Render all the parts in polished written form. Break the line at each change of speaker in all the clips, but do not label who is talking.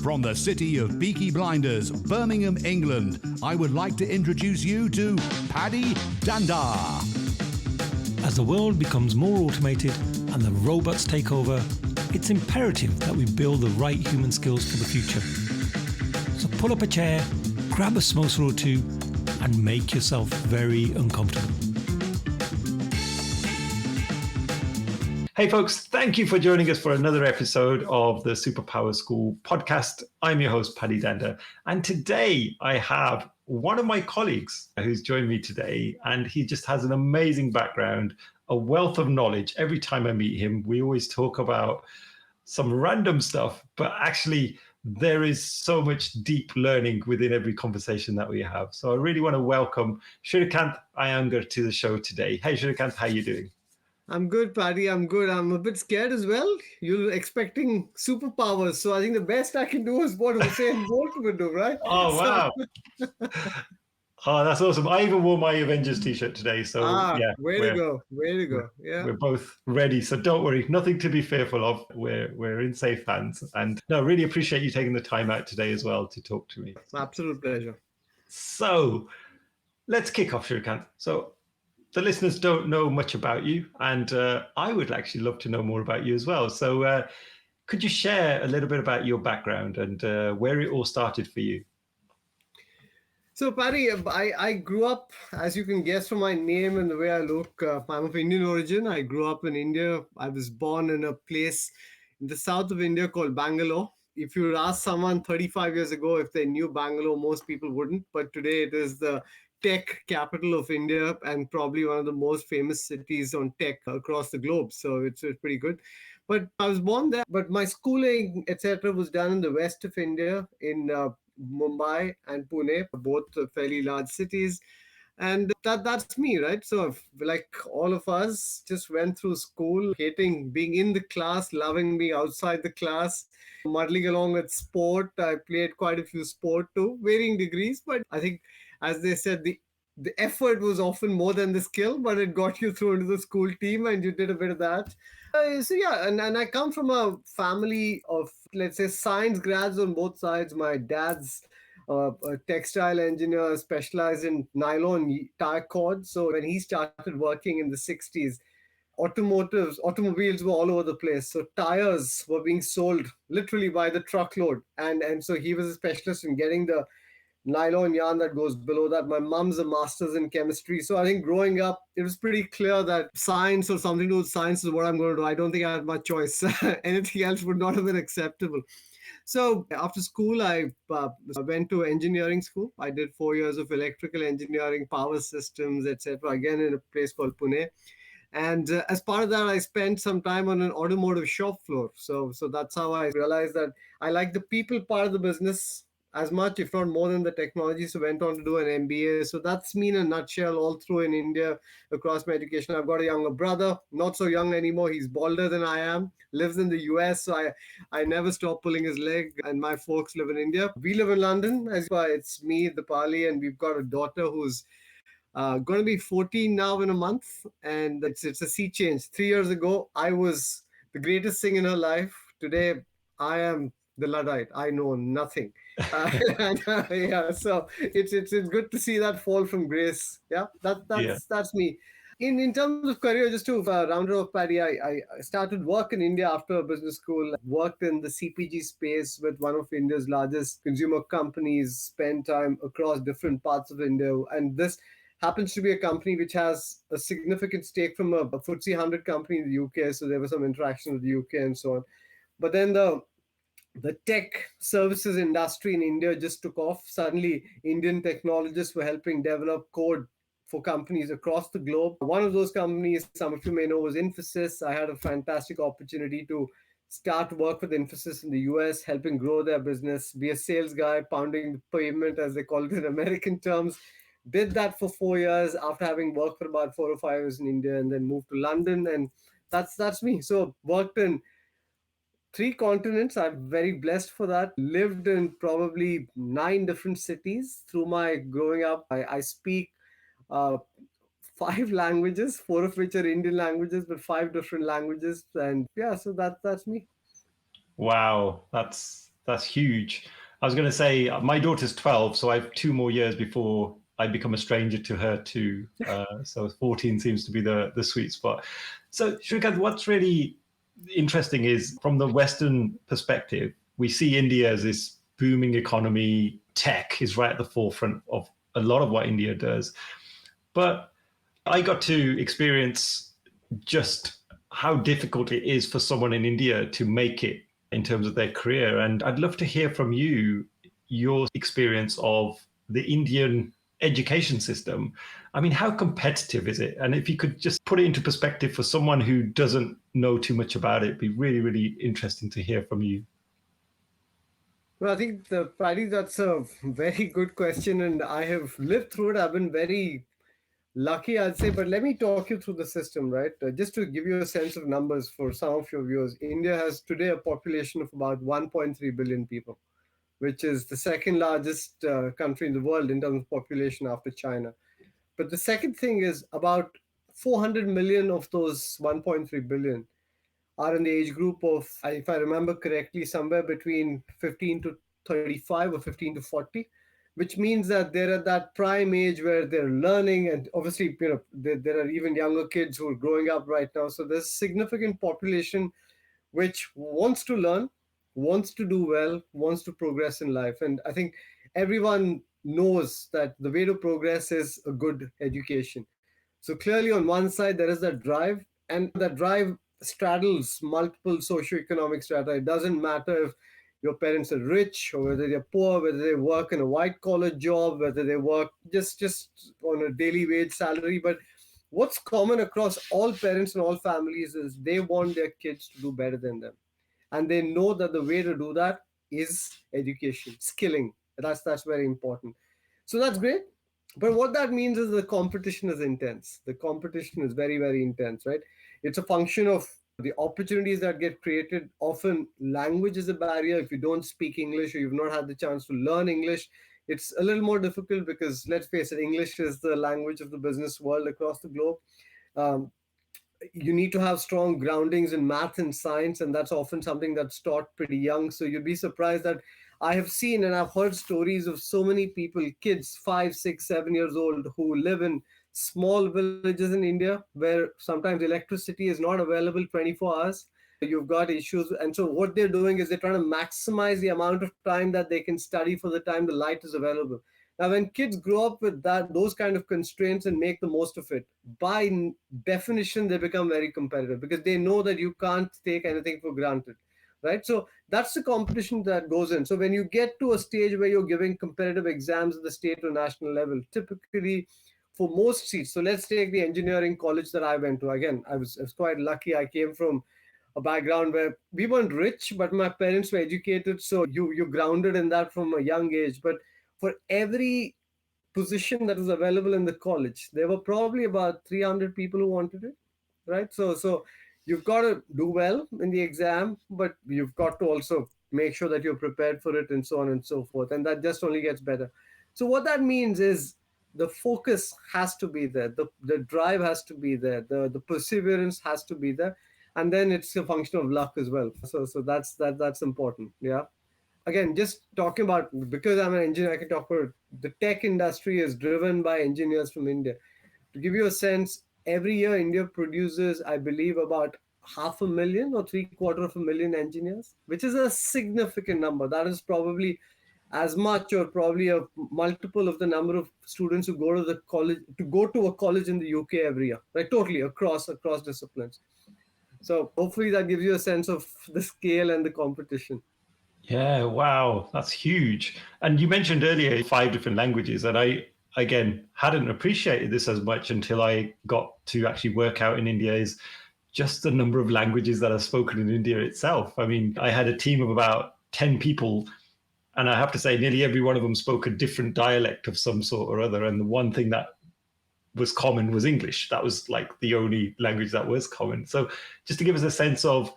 From the city of Peaky Blinders, Birmingham, England, I would like to introduce you to Paddy Dandar.
As the world becomes more automated and the robots take over, it's imperative that we build the right human skills for the future. So pull up a chair, grab a samosa or two, and make yourself very uncomfortable.
Hey folks, thank you for joining us for another episode of the Superpowers School podcast. I'm your host, Paddy Dandar, and today I have one of my colleagues who's joined me today, and he just has an amazing background, a wealth of knowledge. Every time I meet him, we always talk about some random stuff, but actually there is so much deep learning within every conversation that we have. So I really want to welcome Srikanth Iyengar to the show today. Hey Srikanth, how are you doing?
I'm good, Paddy. I'm good. I'm a bit scared as well. You're expecting superpowers. So I think the best I can do is what Usain Bolt would do, right?
Oh, wow. Oh, that's awesome. I even wore my Avengers t-shirt today. So yeah.
Way to go. Yeah.
We're both ready. So don't worry. Nothing to be fearful of. We're in safe hands. And no, really appreciate you taking the time out today as well to talk to me.
Absolute pleasure.
So let's kick off, Srikanth. So the listeners don't know much about you, and I would actually love to know more about you as well. So could you share a little bit about your background and where it all started for you?
So, Paddy, I grew up, as you can guess from my name and the way I look, I'm of Indian origin. I grew up in India. I was born in a place in the south of India called Bangalore. If you would ask someone 35 years ago if they knew Bangalore, most people wouldn't. But today it is the tech capital of India and probably one of the most famous cities on tech across the globe. So it's pretty good. But I was born there, but my schooling, etc., was done in the west of India in Mumbai and Pune, both fairly large cities. And that's me, right? So like all of us just went through school, hating being in the class, loving being outside the class, muddling along with sport. I played quite a few sport too, varying degrees. But I think, as they said, the effort was often more than the skill, but it got you through into the school team and you did a bit of that. So yeah, and I come from a family of, let's say, science grads on both sides. My dad's a textile engineer specialized in nylon tire cords. So when he started working in the 60s, automobiles were all over the place. So tires were being sold literally by the truckload. And so he was a specialist in getting the nylon yarn that goes below that. My mom's a master's in chemistry. So I think growing up, it was pretty clear that science or something to do with science is what I'm going to do. I don't think I had much choice. Anything else would not have been acceptable. So after school, I went to engineering school. I did 4 years of electrical engineering, power systems, etc. Again, in a place called Pune. And as part of that, I spent some time on an automotive shop floor. So that's how I realized that I like the people part of the business as much, if not more than the technology. So went on to do an MBA. So that's me in a nutshell, all through in India, across my education. I've got a younger brother, not so young anymore. He's balder than I am, lives in the US. So I never stop pulling his leg. And my folks live in India. We live in London. It's me, the Pali, and we've got a daughter who's going to be 14 now in a month. And it's a sea change. 3 years ago, I was the greatest thing in her life. Today, I am the Luddite. I know nothing. Yeah, so it's good to see that fall from grace. Yeah, that's me. In terms of career, just to round it off, Paddy, I started work in India after a business school. Worked in the CPG space with one of India's largest consumer companies. Spent time across different parts of India, and this happens to be a company which has a significant stake from a FTSE 100 company in the UK. So there was some interaction with the UK and so on. But then the tech services industry in India just took off. Suddenly, Indian technologists were helping develop code for companies across the globe. One of those companies, some of you may know, was Infosys. I had a fantastic opportunity to start work with Infosys in the US, helping grow their business, be a sales guy, pounding the pavement, as they call it in American terms. Did that for 4 years after having worked for about 4 or 5 years in India, and then moved to London. And that's me. So worked in 3 continents. I'm very blessed for that. Lived in probably 9 different cities through my growing up. I speak 5 languages, 4 of which are Indian languages, but 5 different languages. And yeah, so that's me.
Wow, that's That's huge. I was going to say my daughter's 12, so I have 2 more years before I become a stranger to her too. So 14 seems to be the sweet spot. So Srikanth, what's really interesting is from the Western perspective, we see India as this booming economy. Tech is right at the forefront of a lot of what India does. But I got to experience just how difficult it is for someone in India to make it in terms of their career. And I'd love to hear from you your experience of the Indian education system. I mean, how competitive is it? And if you could just put it into perspective for someone who doesn't know too much about it, it'd be really, really interesting to hear from you.
Well, I think Paddy, that's a very good question, and I have lived through it. I've been very lucky, I'd say. But let me talk you through the system, right? Just to give you a sense of numbers for some of your viewers, India has today a population of about 1.3 billion people, which is the second largest country in the world in terms of population after China. But the second thing is about 400 million of those 1.3 billion are in the age group of, if I remember correctly, somewhere between 15 to 35 or 15 to 40, which means that they're at that prime age where they're learning. And obviously, there are even younger kids who are growing up right now. So there's significant population which wants to learn, wants to do well, wants to progress in life. And I think everyone knows that the way to progress is a good education. So clearly on one side, there is that drive, and that drive straddles multiple socioeconomic strata. It doesn't matter if your parents are rich or whether they're poor, whether they work in a white collar job, whether they work just on a daily wage salary. But what's common across all parents and all families is they want their kids to do better than them. And they know that the way to do that is education, skilling. That's very important. So that's great. But what that means is the competition is intense. The competition is very, very intense, right? It's a function of the opportunities that get created. Often language is a barrier. If you don't speak English or you've not had the chance to learn English, it's a little more difficult because, let's face it, English is the language of the business world across the globe. Um, you need to have strong groundings in math and science, and that's often something that's taught pretty young. So you'd be surprised that I have seen and I've heard stories of so many people, kids 5, 6, 7 years old, who live in small villages in India where sometimes electricity is not available 24 hours. You've got issues. And so what they're doing is they're trying to maximize the amount of time that they can study for the time the light is available. Now, when kids grow up with those kind of constraints and make the most of it, by definition, they become very competitive because they know that you can't take anything for granted, right? So that's the competition that goes in. So when you get to a stage where you're giving competitive exams at the state or national level, typically for most seats, so let's take the engineering college that I went to. Again, I was quite lucky. I came from a background where we weren't rich, but my parents were educated. So you're grounded in that from a young age. But for every position that was available in the college, there were probably about 300 people who wanted it, right? So you've got to do well in the exam, but you've got to also make sure that you're prepared for it and so on and so forth. And that just only gets better. So what that means is the focus has to be there. The drive has to be there. The perseverance has to be there. And then it's a function of luck as well. So that's important. Yeah. Again, just talking about, because I'm an engineer, I can talk about the tech industry is driven by engineers from India. To give you a sense, every year India produces, I believe, about 500,000 or 750,000 engineers, which is a significant number. That is probably as much or probably a multiple of the number of students who go to a college in the UK every year, right? Totally across disciplines. So hopefully that gives you a sense of the scale and the competition.
Yeah, wow, that's huge. And you mentioned earlier 5 different languages, and I, again, hadn't appreciated this as much until I got to actually work out in India, is just the number of languages that are spoken in India itself. I mean, I had a team of about 10 people, and I have to say nearly every one of them spoke a different dialect of some sort or other. And the one thing that was common was English. That was like the only language that was common. So just to give us a sense of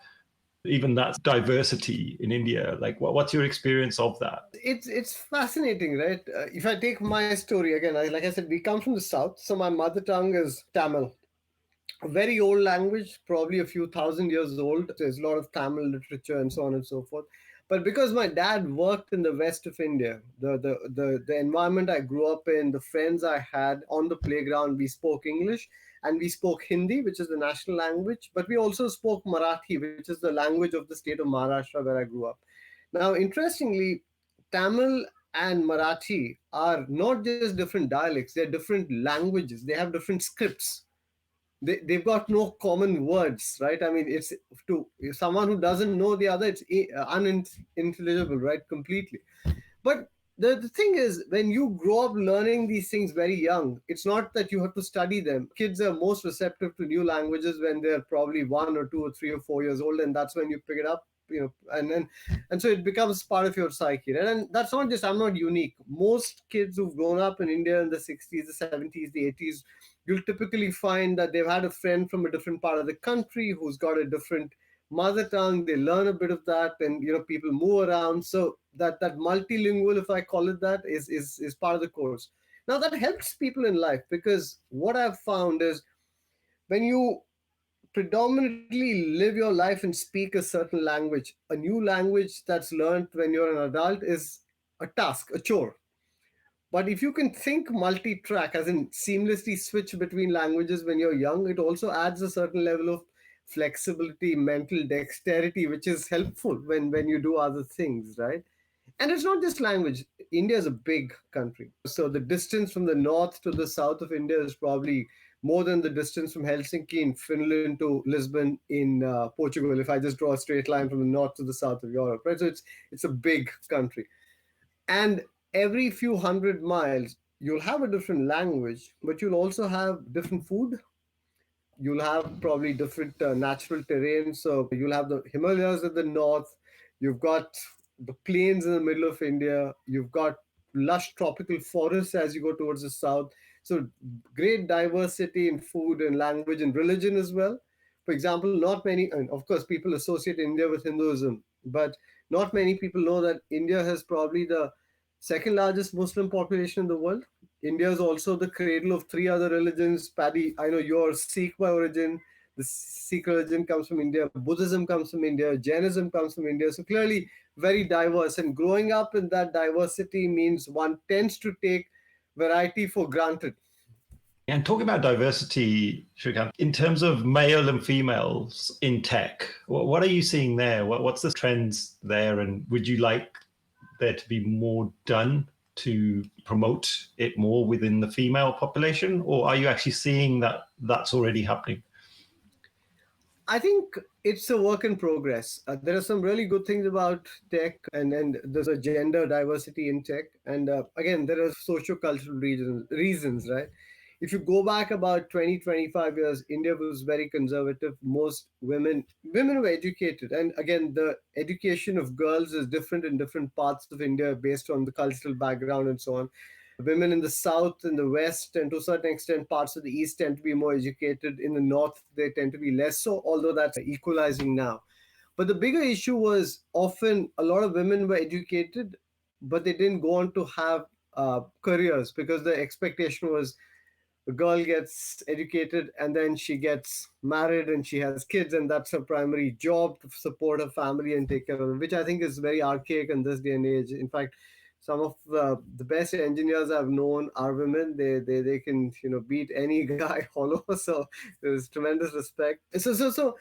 even that diversity in India, like what's your experience of that?
It's fascinating, right? If I take my story again, like I said, we come from the south, so my mother tongue is Tamil. a very old language, probably a few thousand years old. There's a lot of Tamil literature and so on and so forth. But because my dad worked in the west of India, the environment I grew up in, the friends I had on the playground, we spoke English and we spoke Hindi, which is the national language, but we also spoke Marathi, which is the language of the state of Maharashtra where I grew up. Now, interestingly, Tamil and Marathi are not just different dialects, they're different languages, they have different scripts. They've got no common words, right? I mean, it's to someone who doesn't know the other, it's unintelligible, right? Completely. But the thing is, when you grow up learning these things very young, it's not that you have to study them. Kids are most receptive to new languages when they're probably 1 or 2 or 3 or 4 years old, and that's when you pick it up, and so it becomes part of your psyche, right? And that's not just, I'm not unique. Most kids who've grown up in India in the 60s, the 70s, the 80s, you'll typically find that they've had a friend from a different part of the country who's got a different mother tongue. They learn a bit of that, and people move around. So that multilingual, if I call it that, is part of the course. Now that helps people in life, because what I've found is when you predominantly live your life and speak a certain language, a new language that's learned when you're an adult is a task, a chore. But if you can think multi-track, as in seamlessly switch between languages when you're young, it also adds a certain level of flexibility, mental dexterity, which is helpful when you do other things, right? And it's not just language. India is a big country. So the distance from the north to the south of India is probably more than the distance from Helsinki in Finland to Lisbon in Portugal, if I just draw a straight line from the north to the south of Europe, right? So it's a big country. And every few hundred miles, you'll have a different language, but you'll also have different food. You'll have probably different natural terrain. So you'll have the Himalayas at the north, you've got the plains in the middle of India, you've got lush tropical forests as you go towards the south. So great diversity in food and language and religion as well. For example, not many, and of course, people associate India with Hinduism, but not many people know that India has probably the second largest Muslim population in the world. India is also the cradle of three other religions. Paddy, I know you're Sikh by origin. The Sikh religion comes from India. Buddhism comes from India. Jainism comes from India. So clearly very diverse. And growing up in that diversity means one tends to take variety for granted.
And talking about diversity, Srikanth, in terms of male and females in tech, what are you seeing there? What's the trends there? And would you like there to be more done to promote it more within the female population? Or are you actually seeing that that's already happening?
I think it's a work in progress. There are some really good things about tech, and there's a gender diversity in tech. And again, there are socio-cultural reasons, right? If you go back about 20, 25 years, India was very conservative. Most women were educated. And again, the education of girls is different in different parts of India based on the cultural background and so on. Women in the south, in the west, and to a certain extent parts of the east tend to be more educated. In the north, they tend to be less so, although that's equalizing now. But the bigger issue was often a lot of women were educated, but they didn't go on to have careers, because the expectation was the girl gets educated and then she gets married and she has kids, and that's her primary job, to support her family and take care of them, which I think is very archaic in this day and age. In fact, some of the best engineers I've known are women. They can beat any guy hollow. So there's tremendous respect. So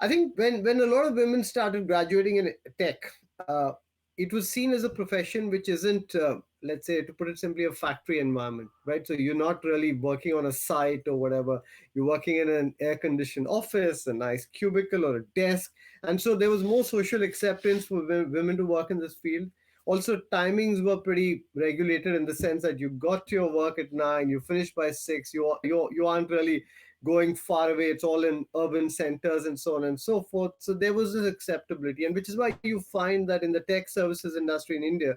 I think when a lot of women started graduating in tech, it was seen as a profession which isn't, let's say, to put it simply, a factory environment, right? So you're not really working on a site or whatever. You're working in an air-conditioned office, a nice cubicle or a desk. And so there was more social acceptance for women to work in this field. Also, timings were pretty regulated in the sense that you got to your work at 9, you finish by 6, you aren't really going far away. It's all in urban centers and so on and so forth. So there was this acceptability, and which is why you find that in the tech services industry in India,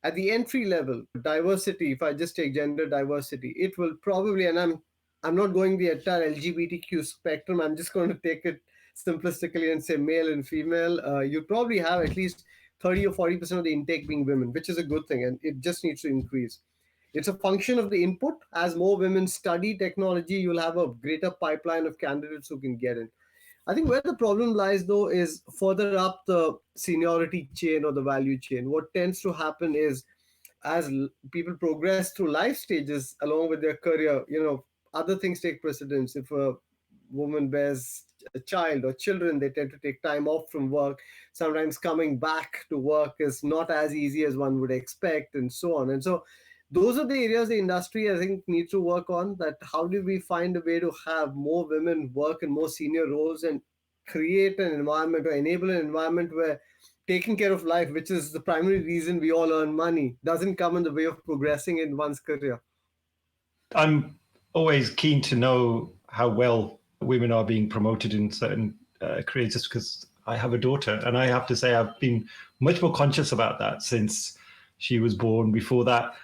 at the entry level, diversity, if I just take gender diversity, it will probably, and I'm not going the entire LGBTQ spectrum, I'm just going to take it simplistically and say male and female. You probably have at least 30 or 40% of the intake being women, which is a good thing, and it just needs to increase. It's a function of the input. As more women study technology, you'll have a greater pipeline of candidates who can get in. I think where the problem lies, though, is further up the seniority chain or the value chain. What tends to happen is as people progress through life stages along with their career, other things take precedence. If a woman bears a child or children, they tend to take time off from work. Sometimes coming back to work is not as easy as one would expect, and so on. And so those are the areas the industry, I think, needs to work on. That how do we find a way to have more women work in more senior roles and create an environment or enable an environment where taking care of life, which is the primary reason we all earn money, doesn't come in the way of progressing in one's career.
I'm always keen to know how well women are being promoted in certain careers, just because I have a daughter, and I have to say I've been much more conscious about that since she was born. Before that,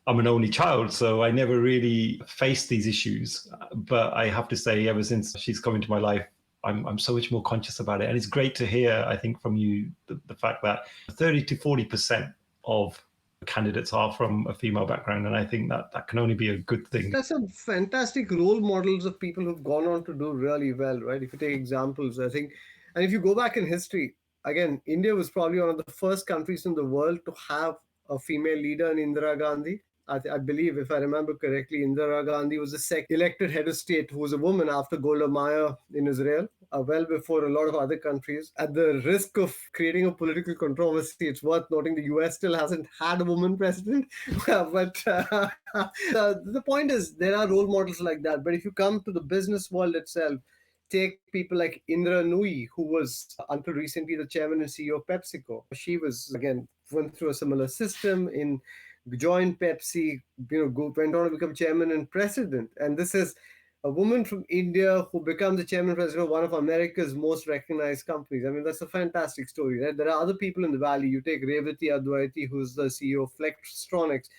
I'm an only child, so I never really faced these issues. But I have to say, ever since she's come into my life, I'm so much more conscious about it. And it's great to hear, I think, from you, the fact that 30 to 40% of candidates are from a female background. And I think that can only be a good thing.
There's some fantastic role models of people who've gone on to do really well, right? If you take examples, I think, and if you go back in history, again, India was probably one of the first countries in the world to have a female leader in Indira Gandhi. I believe, if I remember correctly, Indira Gandhi was the second elected head of state who was a woman after Golda Meir in Israel, well before a lot of other countries. At the risk of creating a political controversy, it's worth noting the US still hasn't had a woman president. But the point is, there are role models like that. But if you come to the business world itself, take people like Indra Nooyi, who was until recently the chairman and CEO of PepsiCo. She was, again, went through a similar system, joined Pepsi, went on to become chairman and president. And this is a woman from India who becomes the chairman and president of one of America's most recognized companies. I mean, that's a fantastic story, right? There are other people in the valley. You take Revati Advaiti, who's the CEO of Flextronics,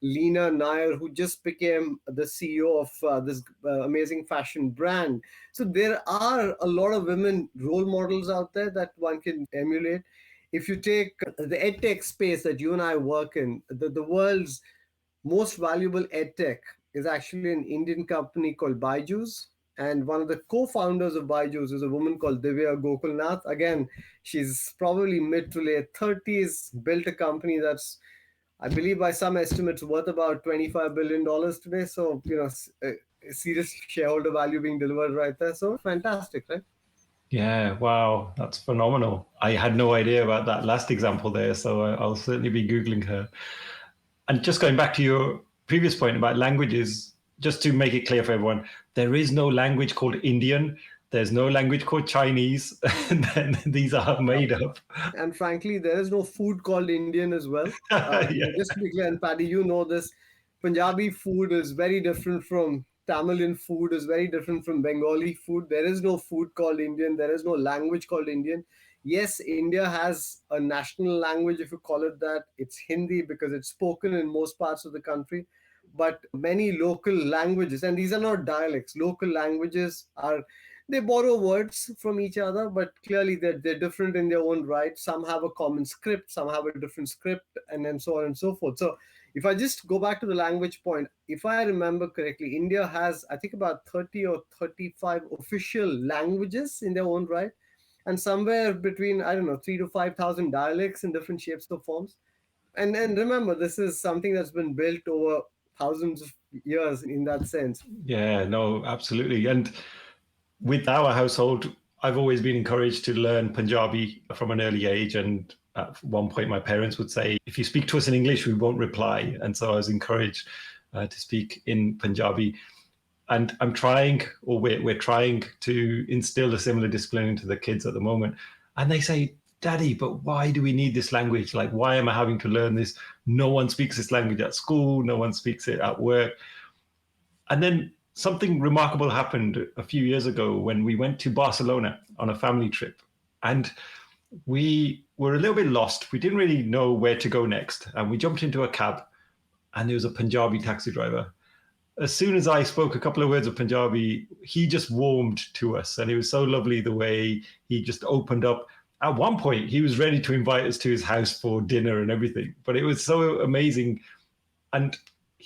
Leena Nair, who just became the CEO of this amazing fashion brand. So there are a lot of women role models out there that one can emulate. If you take the edtech space that you and I work in, the world's most valuable edtech is actually an Indian company called BYJU'S. And one of the co-founders of BYJU'S is a woman called Divya Gokulnath. Again, she's probably mid to late 30s, built a company that's, I believe by some estimates, worth about $25 billion today. So, serious shareholder value being delivered right there. So fantastic, right?
Yeah, wow, that's phenomenal. I had no idea about that last example there, so I'll certainly be Googling her. And just going back to your previous point about languages, just to make it clear for everyone, there is no language called Indian. There's no language called Chinese. And then these are made up.
And frankly, there is no food called Indian as well.
Yeah.
Just to be clear, and Paddy, you know this, Punjabi food is very different from Tamilian food, is very different from Bengali food. There is no food called Indian. There is no language called Indian. Yes, India has a national language, if you call it that. It's Hindi because it's spoken in most parts of the country. But many local languages, and these are not dialects, local languages they borrow words from each other, but clearly they're different in their own right. Some have a common script, some have a different script, and then so on and so forth. So if I just go back to the language point, if I remember correctly, India has, I think, about 30 or 35 official languages in their own right, and somewhere between, 3 to 5,000 dialects in different shapes or forms. And remember, this is something that's been built over thousands of years in that sense.
Yeah, no, absolutely. And with our household, I've always been encouraged to learn Punjabi from an early age. And at one point, my parents would say, if you speak to us in English, we won't reply. And so I was encouraged to speak in Punjabi. And I'm trying, or we're trying to instill a similar discipline into the kids at the moment. And they say, Daddy, but why do we need this language? Like, why am I having to learn this? No one speaks this language at school. No one speaks it at work. And then something remarkable happened a few years ago when we went to Barcelona on a family trip. And we were a little bit lost. We didn't really know where to go next. And we jumped into a cab, and there was a Punjabi taxi driver. As soon as I spoke a couple of words of Punjabi, he just warmed to us. And it was so lovely the way he just opened up. At one point, he was ready to invite us to his house for dinner and everything. But it was so amazing. And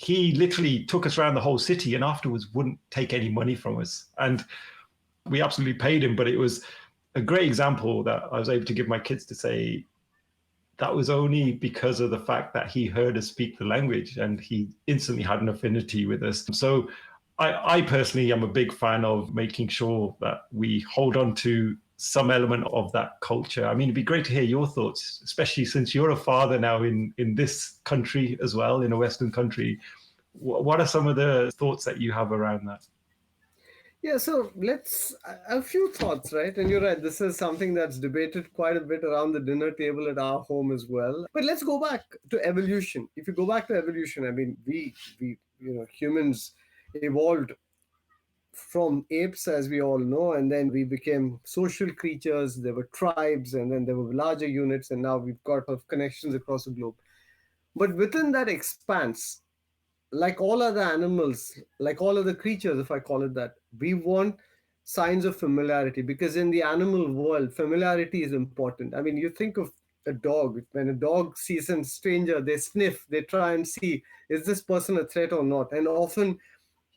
he literally took us around the whole city and afterwards wouldn't take any money from us. And we absolutely paid him, but it was a great example that I was able to give my kids to say, that was only because of the fact that he heard us speak the language and he instantly had an affinity with us. So I personally am a big fan of making sure that we hold on to some element of that culture. I mean, it'd be great to hear your thoughts, especially since you're a father now in this country as well, in a Western country. What are some of the thoughts that you have around that?
Yeah, so a few thoughts, right? And you're right, this is something that's debated quite a bit around the dinner table at our home as well. But let's go back to evolution. If you go back to evolution, I mean, we humans evolved from apes, as we all know, and then we became social creatures. There were tribes, and then there were larger units, and now we've got connections across the globe. But within that expanse, like all other animals, like all other creatures, if I call it that, we want signs of familiarity, because in the animal world, familiarity is important. I mean, you think of a dog. When a dog sees a stranger, they sniff, they try and see, is this person a threat or not? And often,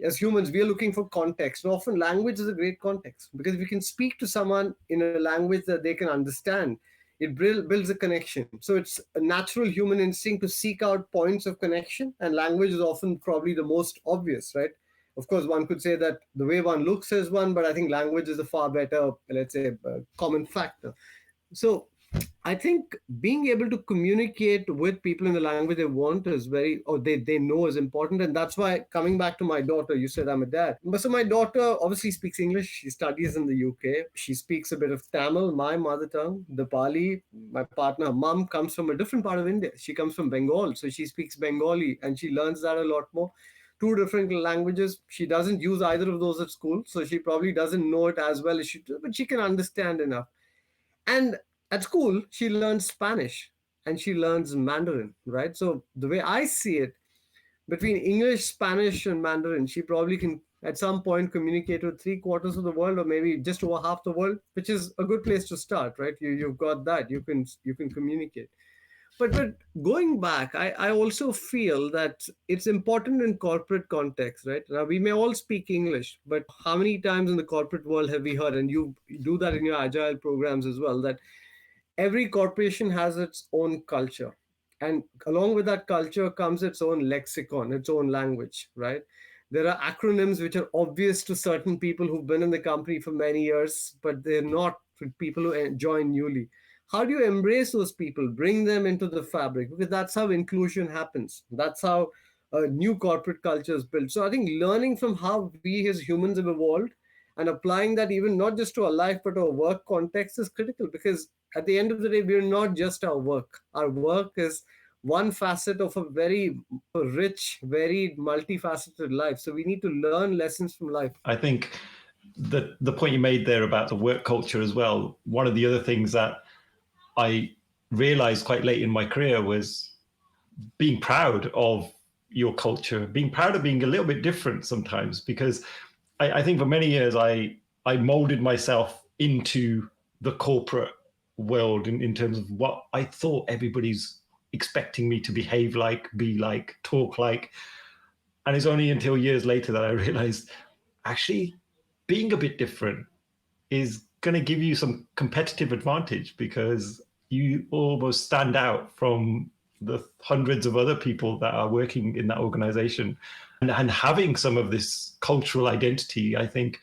as humans, we are looking for context. And often language is a great context, because we can speak to someone in a language that they can understand. It builds a connection. So it's a natural human instinct to seek out points of connection, and language is often probably the most obvious, right? Of course, one could say that the way one looks is one, but I think language is a far better, let's say, common factor. So I think being able to communicate with people in the language they want is they know is important. And that's why, coming back to my daughter, you said I'm a dad. But so my daughter obviously speaks English. She studies in the UK. She speaks a bit of Tamil, my mother tongue, the Pali. My partner, her mom, comes from a different part of India. She comes from Bengal. So she speaks Bengali and she learns that a lot more. Two different languages. She doesn't use either of those at school. So she probably doesn't know it as well as she does, but she can understand enough. And at school, she learns Spanish and she learns Mandarin, right? So the way I see it, between English, Spanish, and Mandarin, she probably can at some point communicate with 3/4 of the world, or maybe just over half the world, which is a good place to start, right? You've got that. You can communicate. But going back, I also feel that it's important in corporate context, right? Now, we may all speak English, but how many times in the corporate world have we heard, and you do that in your agile programs as well, that every corporation has its own culture. And along with that culture comes its own lexicon, its own language, right? There are acronyms which are obvious to certain people who've been in the company for many years, but they're not for people who join newly. How do you embrace those people, bring them into the fabric? Because that's how inclusion happens. That's how a new corporate culture is built. So I think learning from how we as humans have evolved and applying that even not just to our life, but our work context is critical, because at the end of the day, we're not just our work. Our work is one facet of a very rich, very multifaceted life. So we need to learn lessons from life.
I think the point you made there about the work culture as well, one of the other things that I realized quite late in my career was being proud of your culture, being proud of being a little bit different sometimes, because I think for many years I molded myself into the corporate world in terms of what I thought everybody's expecting me to behave like, be like, talk like. And it's only until years later that I realized actually being a bit different is going to give you some competitive advantage, because you almost stand out from the hundreds of other people that are working in that organization. And having some of this cultural identity, I think,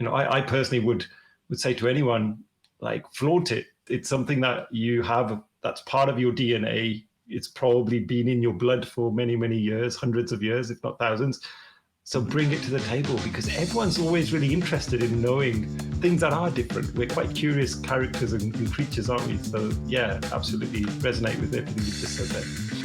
I personally would say to anyone, like, flaunt it. It's something that you have, that's part of your DNA. It's probably been in your blood for many, many years, hundreds of years, if not thousands. So bring it to the table, because everyone's always really interested in knowing things that are different. We're quite curious characters and creatures, aren't we? So yeah, absolutely resonate with everything you just said there.